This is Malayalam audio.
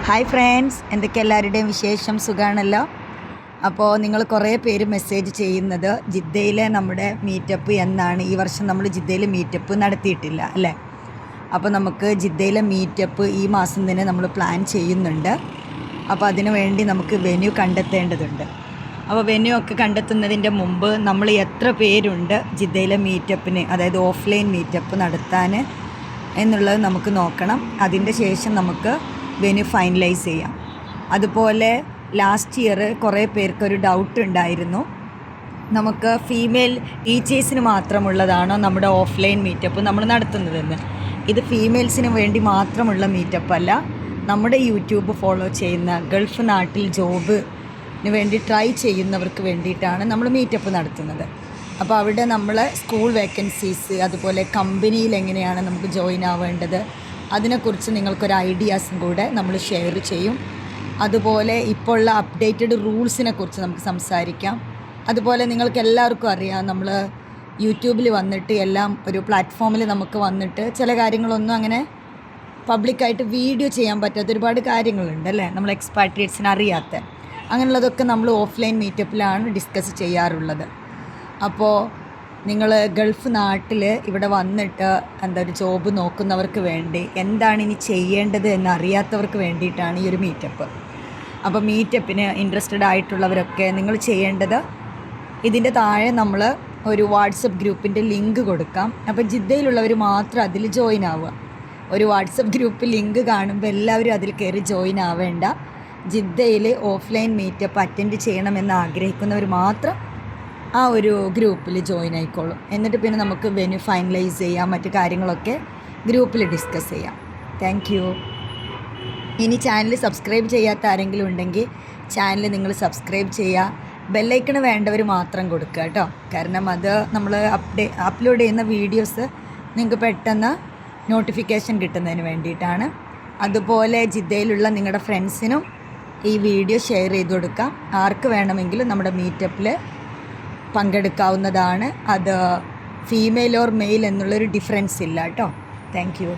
ഹായ് ഫ്രണ്ട്സ്, എന്തൊക്കെ എല്ലാവരുടെയും വിശേഷം? സുഖമാണല്ലോ. അപ്പോൾ നിങ്ങൾ കുറേ പേര് മെസ്സേജ് ചെയ്യുന്നത് ജിദ്ദയിലെ നമ്മുടെ മീറ്റപ്പ് എന്നാണ്. ഈ വർഷം നമ്മൾ ജിദ്ദയിൽ മീറ്റപ്പ് നടത്തിയിട്ടില്ല അല്ലേ. അപ്പോൾ നമുക്ക് ജിദ്ദയിലെ മീറ്റപ്പ് ഈ മാസം തന്നെ നമ്മൾ പ്ലാൻ ചെയ്യുന്നുണ്ട്. അപ്പോൾ അതിനു വേണ്ടി നമുക്ക് വെന്യൂ കണ്ടെത്തേണ്ടതുണ്ട്. അപ്പോൾ വെന്യൂ ഒക്കെ കണ്ടെത്തുന്നതിൻ്റെ മുമ്പ് നമ്മൾ എത്ര പേരുണ്ട് ജിദ്ദയിലെ മീറ്റപ്പിന്, അതായത് ഓഫ്ലൈൻ മീറ്റപ്പ് നടത്താൻ എന്നുള്ളത് നമുക്ക് നോക്കണം. അതിൻ്റെ ശേഷം നമുക്ക് വെന്യൂ ഫൈനലൈസ് ചെയ്യാം. അതുപോലെ ലാസ്റ്റ് ഇയർ കുറേ പേർക്കൊരു ഡൗട്ട് ഉണ്ടായിരുന്നു, നമുക്ക് ഫീമെയിൽ ടീച്ചേഴ്സിന് മാത്രമുള്ളതാണോ നമ്മുടെ ഓഫ്ലൈൻ മീറ്റപ്പ് നമ്മൾ നടത്തുന്നതെന്ന്. ഇത് ഫീമെയിൽസിന് വേണ്ടി മാത്രമുള്ള മീറ്റപ്പ് അല്ല. നമ്മുടെ യൂട്യൂബ് ഫോളോ ചെയ്യുന്ന ഗൾഫ് നാട്ടിൽ ജോബിന് വേണ്ടി ട്രൈ ചെയ്യുന്നവർക്ക് വേണ്ടിയിട്ടാണ് നമ്മൾ മീറ്റപ്പ് നടത്തുന്നത്. അപ്പോൾ അവിടെ നമ്മൾ സ്കൂൾ വേക്കൻസീസ്, അതുപോലെ കമ്പനിയിൽ എങ്ങനെയാണ് നമുക്ക് ജോയിൻ ആവേണ്ടത്, അതിനെക്കുറിച്ച് നിങ്ങൾക്കൊരു ഐഡിയാസും കൂടെ നമ്മൾ ഷെയർ ചെയ്യും. അതുപോലെ ഇപ്പോൾ ഉള്ള അപ്ഡേറ്റഡ് റൂൾസിനെ കുറിച്ച് നമുക്ക് സംസാരിക്കാം. അതുപോലെ നിങ്ങൾക്ക് എല്ലാവർക്കും അറിയാം, നമ്മൾ യൂട്യൂബിൽ വന്നിട്ട് എല്ലാം ഒരു പ്ലാറ്റ്ഫോമിൽ നമുക്ക് വന്നിട്ട് ചില കാര്യങ്ങളൊന്നും അങ്ങനെ പബ്ലിക്കായിട്ട് വീഡിയോ ചെയ്യാൻ പറ്റാത്ത ഒരുപാട് കാര്യങ്ങളുണ്ട് അല്ലേ, നമ്മൾ എക്സ്പാട്രിയേറ്റ്സിന് അറിയാത്ത. അങ്ങനെയുള്ളതൊക്കെ നമ്മൾ ഓഫ്ലൈൻ മീറ്റപ്പിലാണ് ഡിസ്കസ് ചെയ്യാറുള്ളത്. അപ്പോൾ നിങ്ങൾ ഗൾഫ് നാട്ടിൽ ഇവിടെ വന്നിട്ട് ഒരു ജോബ് നോക്കുന്നവർക്ക് വേണ്ടി എന്താണ് ഇനി ചെയ്യേണ്ടത് എന്നറിയാത്തവർക്ക് വേണ്ടിയിട്ടാണ് ഈ ഒരു മീറ്റപ്പ്. അപ്പോൾ മീറ്റപ്പിന് ഇൻട്രസ്റ്റഡ് ആയിട്ടുള്ളവരൊക്കെ നിങ്ങൾ ചെയ്യേണ്ടത്, ഇതിൻ്റെ താഴെ നമ്മൾ ഒരു വാട്സപ്പ് ഗ്രൂപ്പിൻ്റെ ലിങ്ക് കൊടുക്കാം. അപ്പോൾ ജിദ്ദയിലുള്ളവർ മാത്രം അതിൽ ജോയിൻ ആവുക. ഒരു വാട്സപ്പ് ഗ്രൂപ്പ് ലിങ്ക് കാണുമ്പോൾ എല്ലാവരും അതിൽ കയറി ജോയിൻ ആവേണ്ട. ജിദ്ദയിൽ ഓഫ്ലൈൻ മീറ്റപ്പ് അറ്റൻഡ് ചെയ്യണമെന്ന് ആഗ്രഹിക്കുന്നവർ മാത്രം ആ ഒരു ഗ്രൂപ്പിൽ ജോയിൻ ആയിക്കോളും. എന്നിട്ട് പിന്നെ നമുക്ക് വെന്യൂ ഫൈനലൈസ് ചെയ്യാം, മറ്റു കാര്യങ്ങളൊക്കെ ഗ്രൂപ്പിൽ ഡിസ്കസ് ചെയ്യാം. Thank you. ഇനി ചാനൽ സബ്സ്ക്രൈബ് ചെയ്യാത്ത ആരെങ്കിലും ഉണ്ടെങ്കിൽ ചാനൽ നിങ്ങൾ സബ്സ്ക്രൈബ് ചെയ്യുക. ബെല്ലൈക്കണ് വേണ്ടവർ മാത്രം കൊടുക്കുക കേട്ടോ. കാരണം അത് നമ്മൾ അപ്ലോഡ് ചെയ്യുന്ന വീഡിയോസ് നിങ്ങൾക്ക് പെട്ടെന്ന് നോട്ടിഫിക്കേഷൻ കിട്ടുന്നതിന് വേണ്ടിയിട്ടാണ്. അതുപോലെ ജിദ്ദയിലുള്ള നിങ്ങളുടെ ഫ്രണ്ട്സിനും ഈ വീഡിയോ ഷെയർ ചെയ്ത് കൊടുക്കാം. ആർക്ക് വേണമെങ്കിലും നമ്മുടെ മീറ്റപ്പിൽ പങ്കെടുക്കാവുന്നതാണ്. അത് ഫീമെയിൽ ഓർ മെയിൽ എന്നുള്ളൊരു ഡിഫറൻസ് ഇല്ല കേട്ടോ. Thank you.